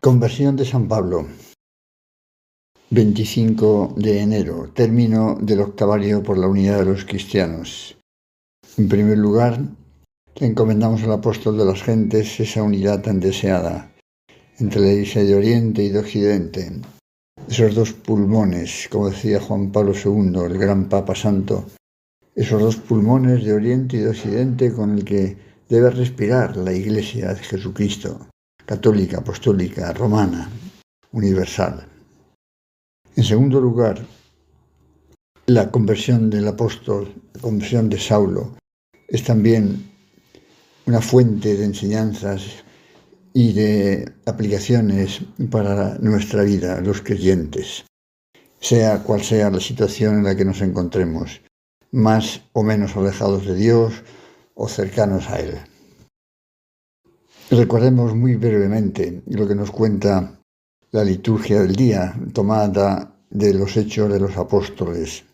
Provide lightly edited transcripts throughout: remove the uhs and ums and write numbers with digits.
Conversión de San Pablo, 25 de enero, término del octavario por la unidad de los cristianos. En primer lugar, le encomendamos al apóstol de las gentes esa unidad tan deseada entre la Iglesia de Oriente y de Occidente, esos dos pulmones, como decía Juan Pablo II, el gran Papa Santo, esos dos pulmones de Oriente y de Occidente con el que debe respirar la Iglesia de Jesucristo, católica, apostólica, romana, universal. En segundo lugar, la conversión del apóstol, la conversión de Saulo, es también una fuente de enseñanzas y de aplicaciones para nuestra vida, los creyentes, sea cual sea la situación en la que nos encontremos, más o menos alejados de Dios o cercanos a Él. Recordemos muy brevemente lo que nos cuenta la liturgia del día, tomada de los Hechos de los Apóstoles.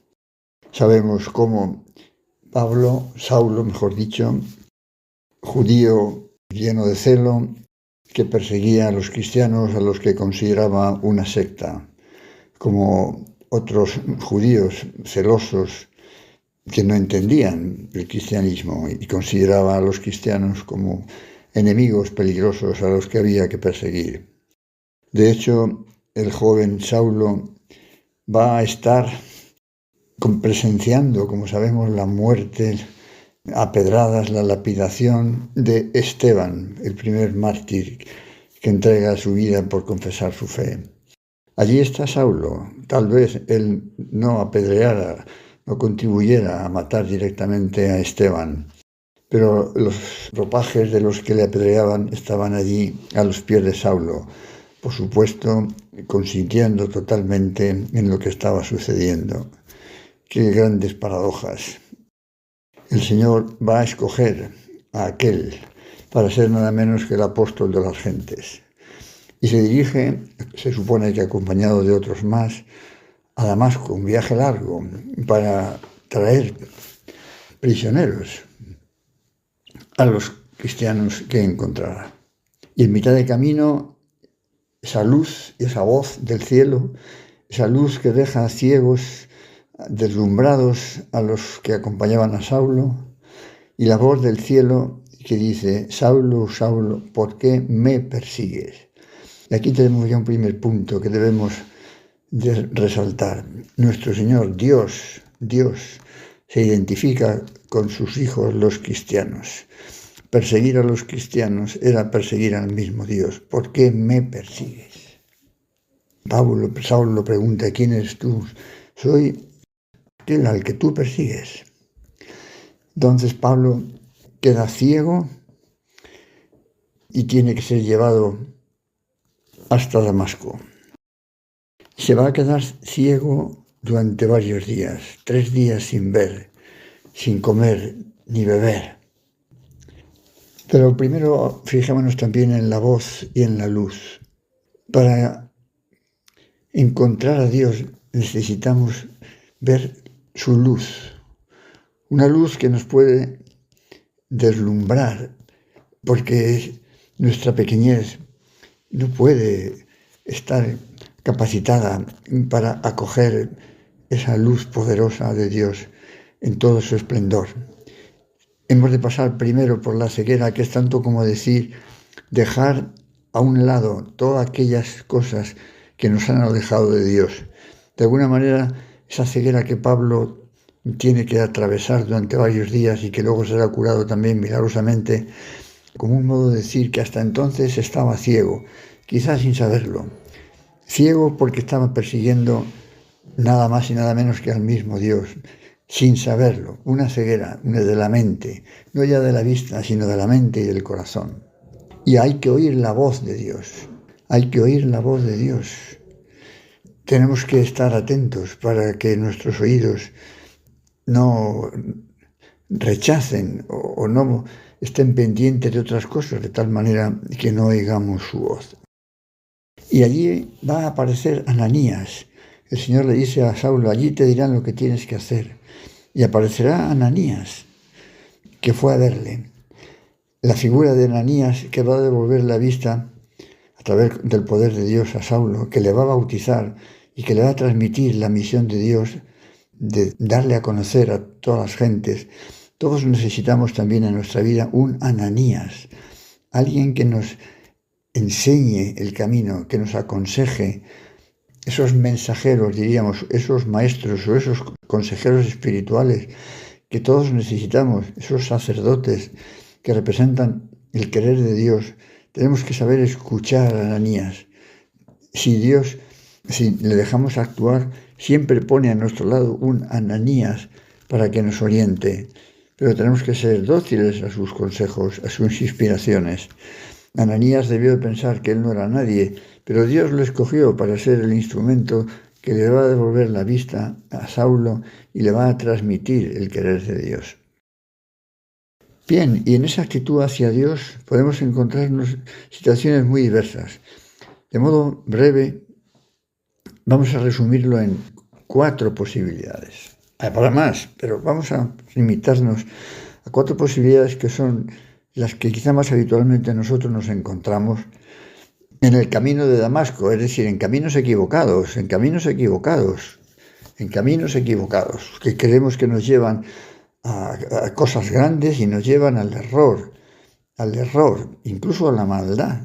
Sabemos cómo Saulo, mejor dicho, judío lleno de celo, que perseguía a los cristianos a los que consideraba una secta, como otros judíos celosos que no entendían el cristianismo y consideraba a los cristianos como enemigos peligrosos a los que había que perseguir. De hecho, el joven Saulo va a estar presenciando, como sabemos, la muerte a pedradas, la lapidación de Esteban, el primer mártir que entrega su vida por confesar su fe. Allí está Saulo. Tal vez él no apedreara, no contribuyera a matar directamente a Esteban, pero los ropajes de los que le apedreaban estaban allí a los pies de Saulo, por supuesto, consintiendo totalmente en lo que estaba sucediendo. Qué grandes paradojas. El Señor va a escoger a aquel para ser nada menos que el apóstol de las gentes. Y se dirige, se supone que acompañado de otros más, a Damasco, un viaje largo, para traer prisioneros a los cristianos que encontrará. Y en mitad de camino, esa luz y esa voz del cielo, esa luz que deja ciegos, deslumbrados a los que acompañaban a Saulo, y la voz del cielo que dice: Saulo, Saulo, ¿por qué me persigues? Y aquí tenemos ya un primer punto que debemos de resaltar. Nuestro Señor, Dios, se identifica con sus hijos los cristianos. Perseguir a los cristianos era perseguir al mismo Dios. ¿Por qué me persigues? Saulo pregunta: ¿quién eres tú? Soy aquel al que tú persigues. Entonces Pablo queda ciego y tiene que ser llevado hasta Damasco. Se va a quedar ciego durante varios días, 3 días sin ver, sin comer ni beber. Pero primero fijémonos también en la voz y en la luz. Para encontrar a Dios necesitamos ver su luz, una luz que nos puede deslumbrar, porque nuestra pequeñez no puede estar capacitada para acoger esa luz poderosa de Dios en todo su esplendor. Hemos de pasar primero por la ceguera, que es tanto como decir, dejar a un lado todas aquellas cosas que nos han alejado de Dios. De alguna manera, esa ceguera que Pablo tiene que atravesar durante varios días y que luego será curado también milagrosamente, como un modo de decir que hasta entonces estaba ciego, quizás sin saberlo. Ciego porque estaba persiguiendo nada más y nada menos que al mismo Dios, sin saberlo. Una ceguera, una de la mente, no ya de la vista, sino de la mente y del corazón. Y hay que oír la voz de Dios, hay que oír la voz de Dios. Tenemos que estar atentos para que nuestros oídos no rechacen o no estén pendientes de otras cosas, de tal manera que no oigamos su voz. Y allí va a aparecer Ananías. El Señor le dice a Saulo: allí te dirán lo que tienes que hacer. Y aparecerá Ananías, que fue a verle. La figura de Ananías, que va a devolver la vista a través del poder de Dios a Saulo, que le va a bautizar y que le va a transmitir la misión de Dios de darle a conocer a todas las gentes. Todos necesitamos también en nuestra vida un Ananías, alguien que nos enseñe el camino, que nos aconseje, esos mensajeros, diríamos, esos maestros o esos consejeros espirituales que todos necesitamos, esos sacerdotes que representan el querer de Dios. Tenemos que saber escuchar a Ananías. Si le dejamos actuar, siempre pone a nuestro lado un Ananías para que nos oriente. Pero tenemos que ser dóciles a sus consejos, a sus inspiraciones. Ananías debió de pensar que él no era nadie, pero Dios lo escogió para ser el instrumento que le va a devolver la vista a Saulo y le va a transmitir el querer de Dios. Bien, y en esa actitud hacia Dios podemos encontrarnos situaciones muy diversas. De modo breve, vamos a resumirlo en 4 posibilidades. Habrá más, pero vamos a limitarnos a 4 posibilidades que son las que quizá más habitualmente nosotros nos encontramos en el camino de Damasco, es decir, en caminos equivocados, que creemos que nos llevan a cosas grandes y nos llevan al error, incluso a la maldad,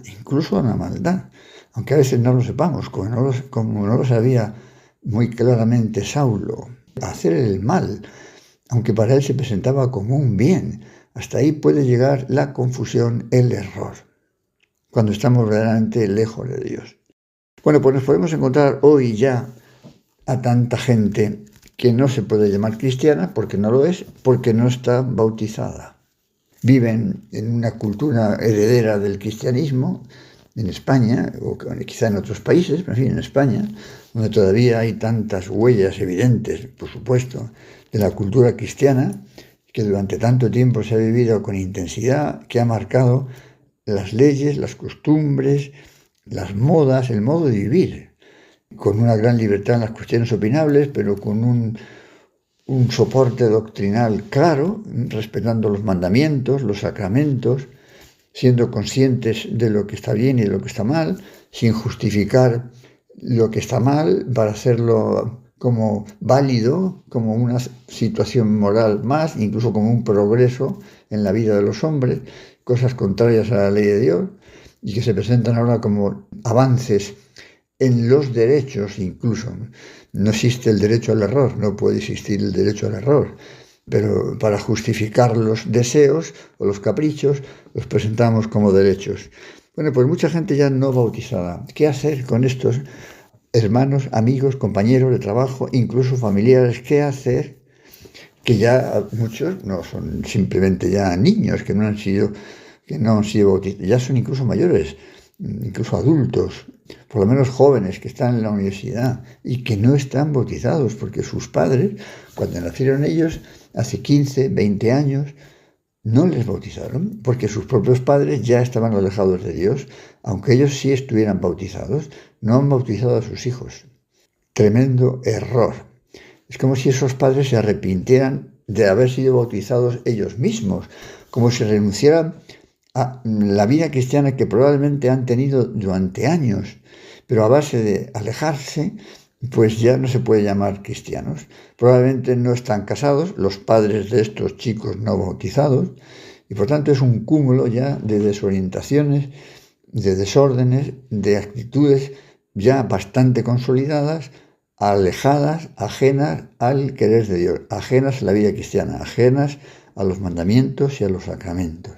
aunque a veces no lo sepamos, como no lo sabía muy claramente Saulo, hacer el mal, aunque para él se presentaba como un bien. Hasta ahí puede llegar la confusión, el error, cuando estamos verdaderamente lejos de Dios. Bueno, pues nos podemos encontrar hoy ya a tanta gente que no se puede llamar cristiana porque no lo es, porque no está bautizada. Viven en una cultura heredera del cristianismo, en España, o quizá en otros países, pero en fin, en España, donde todavía hay tantas huellas evidentes, por supuesto, de la cultura cristiana, que durante tanto tiempo se ha vivido con intensidad, que ha marcado las leyes, las costumbres, las modas, el modo de vivir, con una gran libertad en las cuestiones opinables, pero con un soporte doctrinal claro, respetando los mandamientos, los sacramentos, siendo conscientes de lo que está bien y de lo que está mal, sin justificar lo que está mal para hacerlo como válido, como una situación moral más, incluso como un progreso en la vida de los hombres, cosas contrarias a la ley de Dios, y que se presentan ahora como avances en los derechos incluso. No existe el derecho al error, no puede existir el derecho al error, pero para justificar los deseos o los caprichos los presentamos como derechos. Bueno, pues mucha gente ya no bautizada. ¿Qué hacer con estos hermanos, amigos, compañeros de trabajo, incluso familiares? ¿Qué hacer? Que ya muchos no son simplemente ya niños que no han sido bautizados, ya son incluso mayores, incluso adultos, por lo menos jóvenes que están en la universidad y que no están bautizados porque sus padres, cuando nacieron ellos, hace 15, 20 años, no les bautizaron porque sus propios padres ya estaban alejados de Dios, aunque ellos sí estuvieran bautizados, no han bautizado a sus hijos. Tremendo error. Es como si esos padres se arrepintieran de haber sido bautizados ellos mismos, como si renunciaran a la vida cristiana que probablemente han tenido durante años, pero a base de alejarse, pues ya no se puede llamar cristianos. Probablemente no están casados los padres de estos chicos no bautizados, y por tanto es un cúmulo ya de desorientaciones, de desórdenes, de actitudes ya bastante consolidadas, alejadas, ajenas al querer de Dios, ajenas a la vida cristiana, ajenas a los mandamientos y a los sacramentos.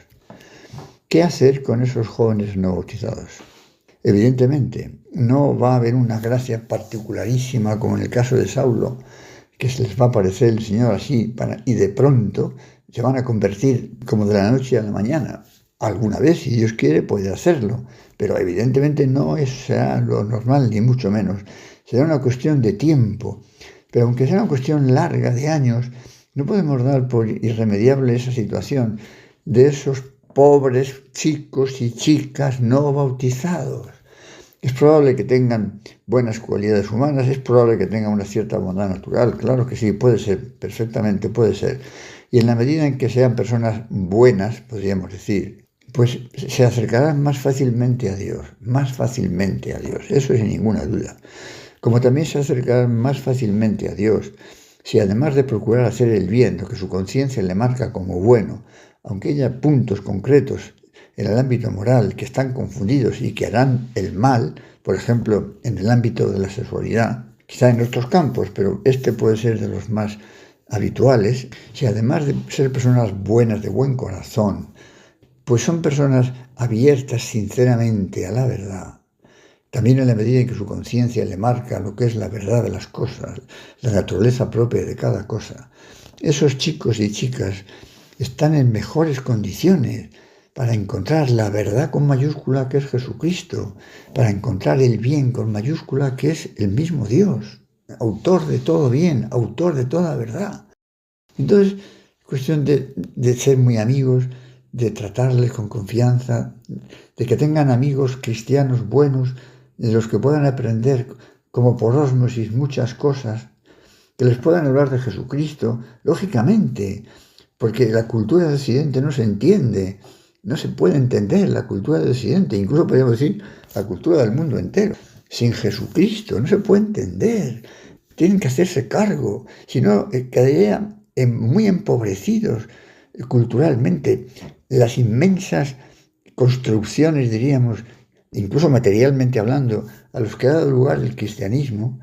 ¿Qué hacer con esos jóvenes no bautizados? Evidentemente, no va a haber una gracia particularísima como en el caso de Saulo, que se les va a aparecer el Señor así y de pronto se van a convertir como de la noche a la mañana. Alguna vez, si Dios quiere, puede hacerlo, pero evidentemente no será lo normal, ni mucho menos. Será una cuestión de tiempo, pero aunque sea una cuestión larga de años, no podemos dar por irremediable esa situación de esos pobres chicos y chicas no bautizados. Es probable que tengan buenas cualidades humanas, es probable que tengan una cierta bondad natural, claro que sí, puede ser, perfectamente puede ser. Y en la medida en que sean personas buenas, podríamos decir, pues se acercarán más fácilmente a Dios, eso sin ninguna duda. Como también se acercarán más fácilmente a Dios, si además de procurar hacer el bien, lo que su conciencia le marca como bueno, aunque haya puntos concretos en el ámbito moral que están confundidos y que harán el mal, por ejemplo, en el ámbito de la sexualidad, quizá en otros campos, pero este puede ser de los más habituales, si además de ser personas buenas, de buen corazón, pues son personas abiertas sinceramente a la verdad, también en la medida en que su conciencia le marca lo que es la verdad de las cosas, la naturaleza propia de cada cosa, esos chicos y chicas están en mejores condiciones para encontrar la verdad con mayúscula que es Jesucristo, para encontrar el bien con mayúscula que es el mismo Dios, autor de todo bien, autor de toda verdad. Entonces, es cuestión de ser muy amigos, de tratarles con confianza, de que tengan amigos cristianos buenos, de los que puedan aprender como por ósmosis muchas cosas, que les puedan hablar de Jesucristo, lógicamente, porque la cultura de Occidente no se entiende, no se puede entender la cultura de Occidente, incluso podríamos decir la cultura del mundo entero. Sin Jesucristo no se puede entender, tienen que hacerse cargo, si no quedarían muy empobrecidos culturalmente. Las inmensas construcciones, diríamos, incluso materialmente hablando, a los que ha dado lugar el cristianismo,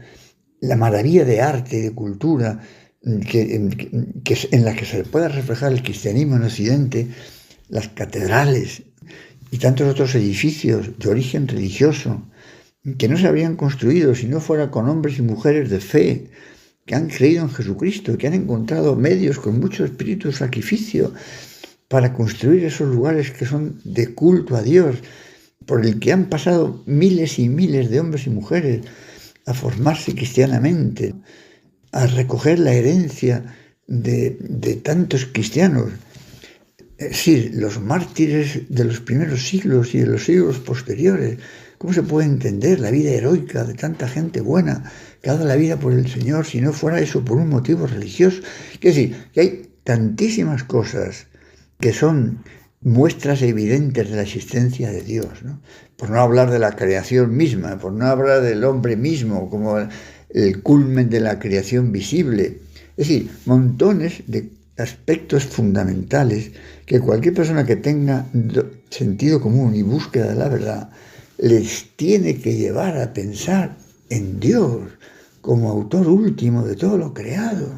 la maravilla de arte y de cultura en la que se pueda reflejar el cristianismo en Occidente, las catedrales y tantos otros edificios de origen religioso que no se habrían construido si no fuera con hombres y mujeres de fe que han creído en Jesucristo, que han encontrado medios con mucho espíritu de sacrificio para construir esos lugares que son de culto a Dios, por el que han pasado miles y miles de hombres y mujeres a formarse cristianamente, a recoger la herencia de tantos cristianos. Es decir, los mártires de los primeros siglos y de los siglos posteriores. ¿Cómo se puede entender la vida heroica de tanta gente buena que ha dado la vida por el Señor si no fuera eso por un motivo religioso? Es decir, que hay tantísimas cosas que son muestras evidentes de la existencia de Dios, ¿no? Por no hablar de la creación misma, por no hablar del hombre mismo como el culmen de la creación visible. Es decir, montones de aspectos fundamentales que cualquier persona que tenga sentido común y búsqueda de la verdad les tiene que llevar a pensar en Dios como autor último de todo lo creado.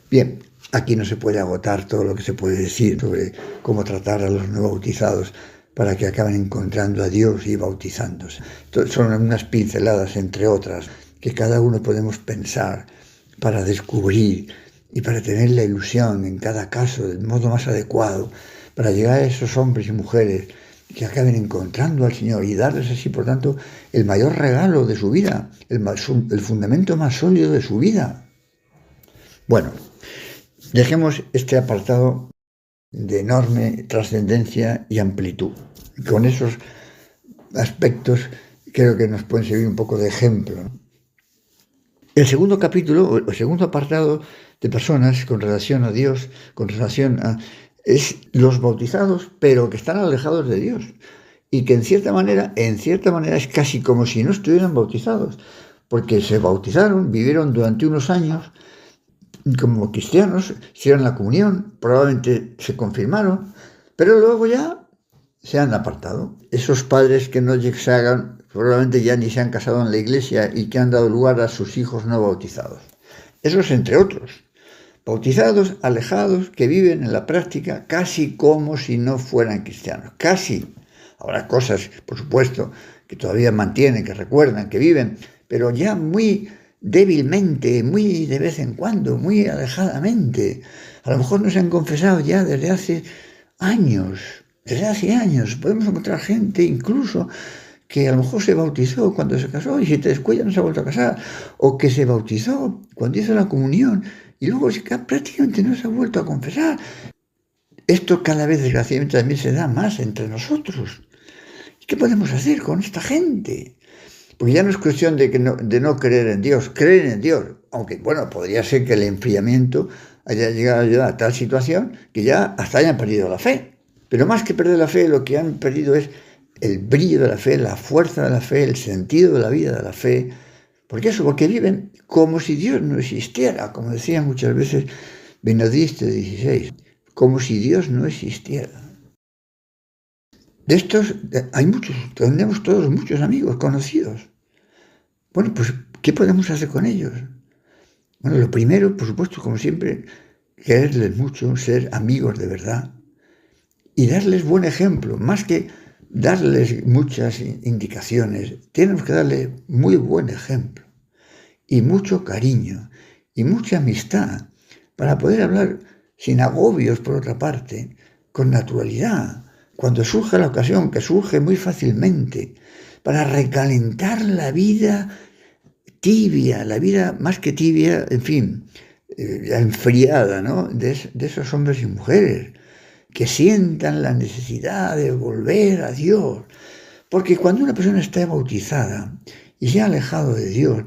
Bien, aquí no se puede agotar todo lo que se puede decir sobre cómo tratar a los no bautizados para que acaben encontrando a Dios y bautizándose. Son unas pinceladas, entre otras, que cada uno podemos pensar para descubrir y para tener la ilusión en cada caso del modo más adecuado, para llegar a esos hombres y mujeres que acaben encontrando al Señor y darles así, por tanto, el mayor regalo de su vida, el fundamento más sólido de su vida. Bueno, dejemos este apartado de enorme trascendencia y amplitud. Con esos aspectos creo que nos pueden servir un poco de ejemplo, ¿no? El segundo capítulo, el segundo apartado de personas con relación a Dios, con relación a... es los bautizados, pero que están alejados de Dios. Y que en cierta manera es casi como si no estuvieran bautizados, porque se bautizaron, vivieron durante unos años como cristianos, hicieron la comunión, probablemente se confirmaron, pero luego ya se han apartado. Esos padres que no se hagan, probablemente ya ni se han casado en la iglesia y que han dado lugar a sus hijos no bautizados. Esos entre otros. Bautizados, alejados, que viven en la práctica casi como si no fueran cristianos. Casi. Habrá cosas, por supuesto, que todavía mantienen, que recuerdan, que viven, pero ya muy débilmente, muy de vez en cuando, muy alejadamente. A lo mejor no se han confesado ya desde hace años. Desde hace años. Podemos encontrar gente incluso que a lo mejor se bautizó cuando se casó y si te descuida no se ha vuelto a casar. O que se bautizó cuando hizo la comunión y luego prácticamente no se ha vuelto a confesar. Esto cada vez desgraciadamente también se da más entre nosotros. ¿Qué podemos hacer con esta gente? Porque ya no es cuestión de no creer en Dios, creer en Dios. Aunque, bueno, podría ser que el enfriamiento haya llegado a tal situación que ya hasta hayan perdido la fe. Pero más que perder la fe, lo que han perdido es el brillo de la fe, la fuerza de la fe, el sentido de la vida de la fe. ¿Por qué eso? Porque viven como si Dios no existiera, como decía muchas veces Benedicto XVI, como si Dios no existiera. De estos hay muchos, tenemos todos muchos amigos conocidos. Bueno, pues, ¿qué podemos hacer con ellos? Bueno, lo primero, por supuesto, como siempre, quererles mucho, ser amigos de verdad y darles buen ejemplo, más que darles muchas indicaciones, tenemos que darles muy buen ejemplo y mucho cariño y mucha amistad para poder hablar sin agobios, por otra parte, con naturalidad, cuando surja la ocasión, que surge muy fácilmente, para recalentar la vida tibia, la vida más que tibia, en fin, la enfriada, ¿no?, de esos hombres y mujeres que sientan la necesidad de volver a Dios. Porque cuando una persona está bautizada y se ha alejado de Dios,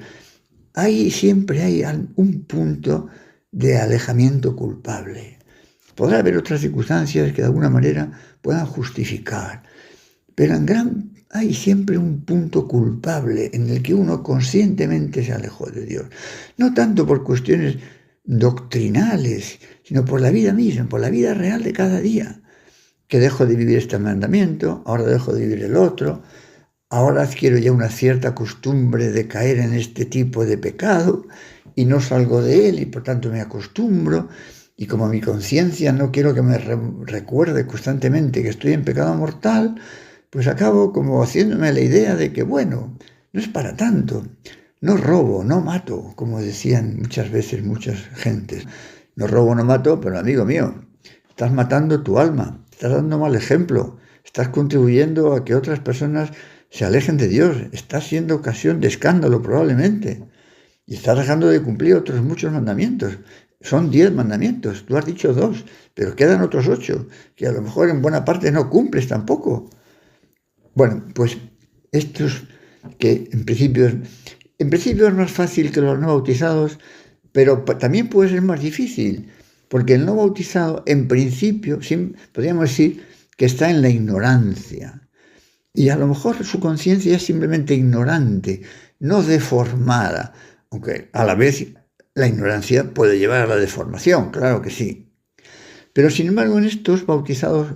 siempre hay un punto de alejamiento culpable. Podrá haber otras circunstancias que de alguna manera puedan justificar, pero hay siempre un punto culpable en el que uno conscientemente se alejó de Dios. No tanto por cuestiones doctrinales, sino por la vida misma, por la vida real de cada día. Que dejo de vivir este mandamiento, ahora dejo de vivir el otro, ahora adquiero ya una cierta costumbre de caer en este tipo de pecado y no salgo de él y por tanto me acostumbro. Y como mi conciencia no quiero que me recuerde constantemente que estoy en pecado mortal, pues acabo como haciéndome la idea de que, bueno, no es para tanto. No robo, no mato, como decían muchas veces muchas gentes. No robo, no mato, pero amigo mío, estás matando tu alma, estás dando mal ejemplo, estás contribuyendo a que otras personas se alejen de Dios, estás siendo ocasión de escándalo probablemente, y estás dejando de cumplir otros muchos mandamientos. Son 10 mandamientos, tú has dicho 2, pero quedan otros 8, que a lo mejor en buena parte no cumples tampoco. Bueno, pues estos que en principio es más fácil que los no bautizados, pero también puede ser más difícil, porque el no bautizado en principio podríamos decir que está en la ignorancia. Y a lo mejor su conciencia es simplemente ignorante, no deformada, aunque a la vez la ignorancia puede llevar a la deformación, claro que sí. Pero sin embargo en estos bautizados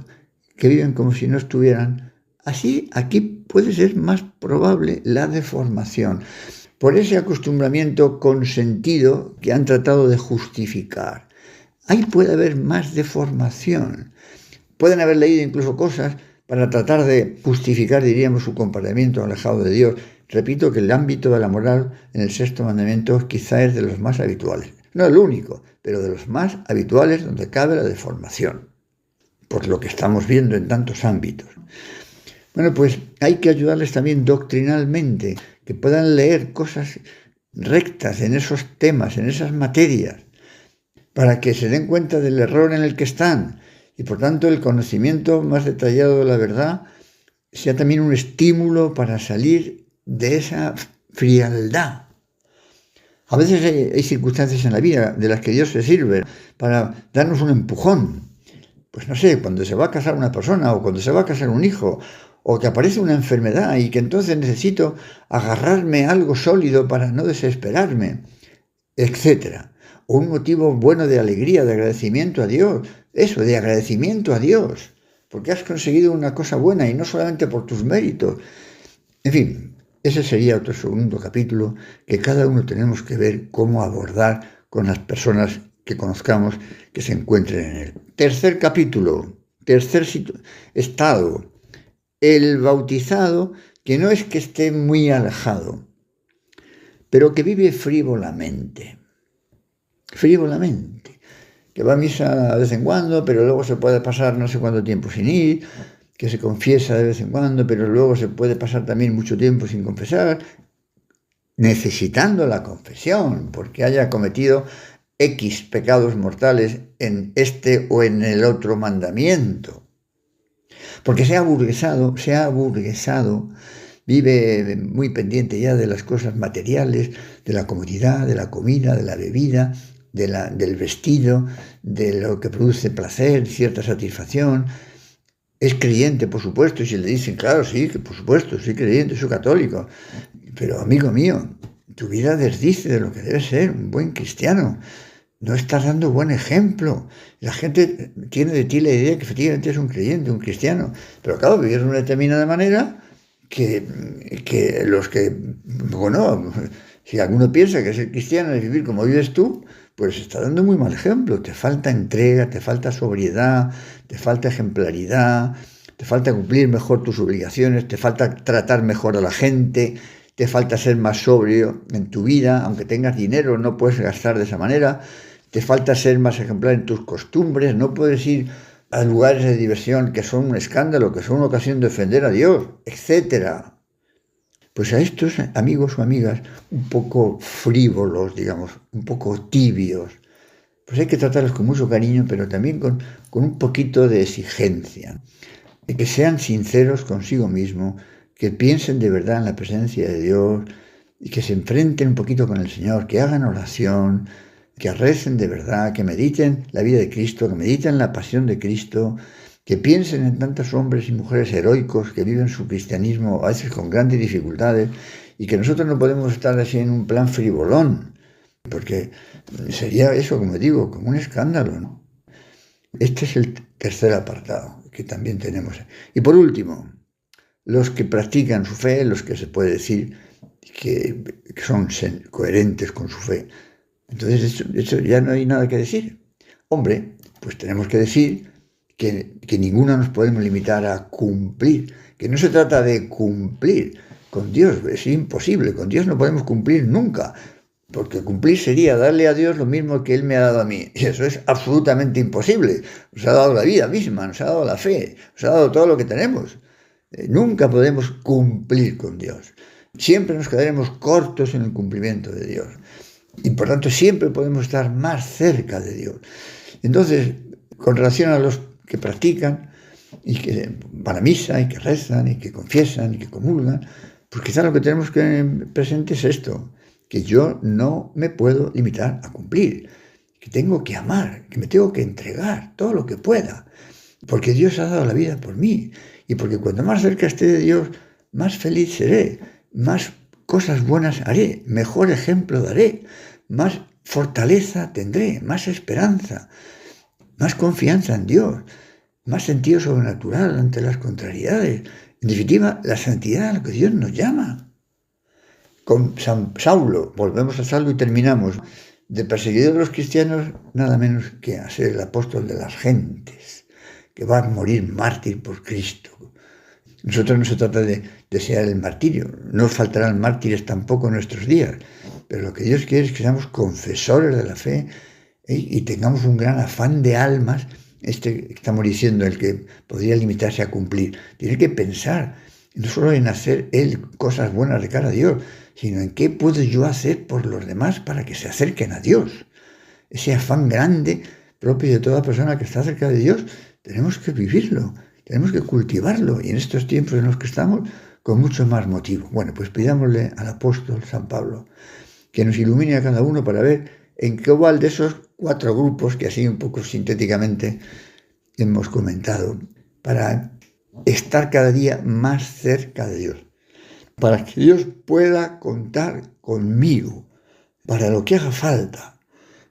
que viven como si no estuvieran, aquí puede ser más probable la deformación, por ese acostumbramiento consentido que han tratado de justificar. Ahí puede haber más deformación. Pueden haber leído incluso cosas para tratar de justificar, diríamos, su comportamiento alejado de Dios. Repito que el ámbito de la moral en el 6º mandamiento quizá es de los más habituales. No el único, pero de los más habituales donde cabe la deformación, por lo que estamos viendo en tantos ámbitos. Bueno, pues hay que ayudarles también doctrinalmente, que puedan leer cosas rectas en esos temas, en esas materias, para que se den cuenta del error en el que están y por tanto el conocimiento más detallado de la verdad sea también un estímulo para salir de esa frialdad. A veces hay circunstancias en la vida de las que Dios se sirve para darnos un empujón. Pues no sé, cuando se va a casar una persona o cuando se va a casar un hijo o que aparece una enfermedad y que entonces necesito agarrarme a algo sólido para no desesperarme, etc. O un motivo bueno de alegría, de agradecimiento a Dios. Eso, de agradecimiento a Dios, porque has conseguido una cosa buena y no solamente por tus méritos. En fin, ese sería otro segundo capítulo que cada uno tenemos que ver cómo abordar con las personas que conozcamos que se encuentren en él. Tercer capítulo, tercer estado, el bautizado, que no es que esté muy alejado, pero que vive frívolamente, que va a misa de vez en cuando, pero luego se puede pasar no sé cuánto tiempo sin ir, que se confiesa de vez en cuando, pero luego se puede pasar también mucho tiempo sin confesar, necesitando la confesión, porque haya cometido X pecados mortales en este o en el otro mandamiento. Porque se ha aburguesado, vive muy pendiente ya de las cosas materiales, de la comodidad, de la comida, de la bebida, del vestido, de lo que produce placer, cierta satisfacción. es creyente, por supuesto, y si le dicen, claro, sí, que por supuesto, soy creyente, soy católico, pero amigo mío, tu vida desdice de lo que debe ser un buen cristiano. No estás dando buen ejemplo. La gente tiene de ti la idea que efectivamente es un creyente, un cristiano, pero claro, vivir de una determinada manera que los que, bueno, si alguno piensa que ser cristiano es vivir como vives tú, pues está dando muy mal ejemplo. Te falta entrega, te falta sobriedad, te falta ejemplaridad, te falta cumplir mejor tus obligaciones, te falta tratar mejor a la gente, te falta ser más sobrio en tu vida, aunque tengas dinero no puedes gastar de esa manera, te falta ser más ejemplar en tus costumbres, no puedes ir a lugares de diversión que son un escándalo, que son una ocasión de ofender a Dios, etc. Pues a estos amigos o amigas un poco frívolos, digamos, un poco tibios, pues hay que tratarlos con mucho cariño, pero también con un poquito de exigencia, de que sean sinceros consigo mismo, que piensen de verdad en la presencia de Dios y que se enfrenten un poquito con el Señor, que hagan oración, que recen de verdad, que mediten la vida de Cristo, que mediten la pasión de Cristo, que piensen en tantos hombres y mujeres heroicos que viven su cristianismo a veces con grandes dificultades y que nosotros no podemos estar así en un plan frivolón, porque sería eso, como digo, como un escándalo, ¿no? Este es el tercer apartado que también tenemos. Y por último, los que practican su fe, los que se puede decir que son coherentes con su fe. Entonces, eso ya no hay nada que decir. Hombre, pues tenemos que decir que ninguno nos podemos limitar a cumplir, que no se trata de cumplir. Con Dios es imposible, con Dios no podemos cumplir nunca, porque cumplir sería darle a Dios lo mismo que Él me ha dado a mí, y eso es absolutamente imposible. Nos ha dado la vida misma, nos ha dado la fe, nos ha dado todo lo que tenemos. Nunca podemos cumplir con Dios. Siempre nos quedaremos cortos en el cumplimiento de Dios. Y por tanto siempre podemos estar más cerca de Dios. Entonces, con relación a los que practican y que van a misa y que rezan y que confiesan y que comulgan, pues quizá lo que tenemos que presente es esto, que yo no me puedo limitar a cumplir, que tengo que amar, que me tengo que entregar todo lo que pueda, porque Dios ha dado la vida por mí y porque cuanto más cerca esté de Dios, más feliz seré, más cosas buenas haré, mejor ejemplo daré, más fortaleza tendré, más esperanza, más confianza en Dios, más sentido sobrenatural ante las contrariedades. En definitiva, la santidad a la que Dios nos llama. Con San Saulo, volvemos a Saulo y terminamos, de perseguidor de los cristianos, nada menos que a ser el apóstol de las gentes, que va a morir mártir por Cristo. Nosotros no se trata de desear el martirio, no faltarán mártires tampoco en nuestros días, pero lo que Dios quiere es que seamos confesores de la fe y tengamos un gran afán de almas. Estamos diciendo, el que podría limitarse a cumplir, tiene que pensar no solo en hacer él cosas buenas de cara a Dios, sino en qué puedo yo hacer por los demás para que se acerquen a Dios. Ese afán grande propio de toda persona que está cerca de Dios, tenemos que vivirlo, tenemos que cultivarlo, y en estos tiempos en los que estamos, con mucho más motivo. Bueno, pues pidámosle al apóstol San Pablo que nos ilumine a cada uno para ver en qué cuál de esos 4 grupos que así un poco sintéticamente hemos comentado, para estar cada día más cerca de Dios, para que Dios pueda contar conmigo para lo que haga falta,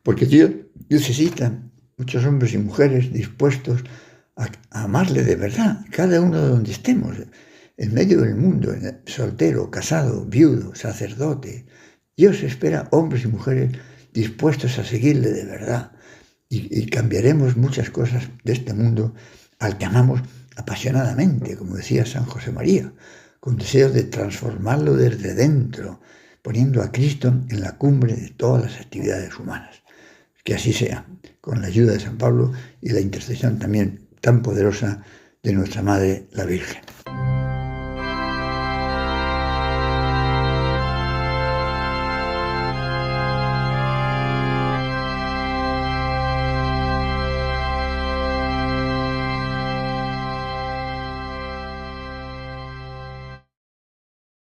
porque Dios necesita muchos hombres y mujeres dispuestos a amarle de verdad, cada uno de donde estemos, en medio del mundo, soltero, casado, viudo, sacerdote. Dios espera hombres y mujeres dispuestos a seguirle de verdad, y cambiaremos muchas cosas de este mundo al que amamos apasionadamente, como decía San José María, con deseos de transformarlo desde dentro, poniendo a Cristo en la cumbre de todas las actividades humanas. Que así sea, con la ayuda de San Pablo y la intercesión también tan poderosa de nuestra Madre, la Virgen.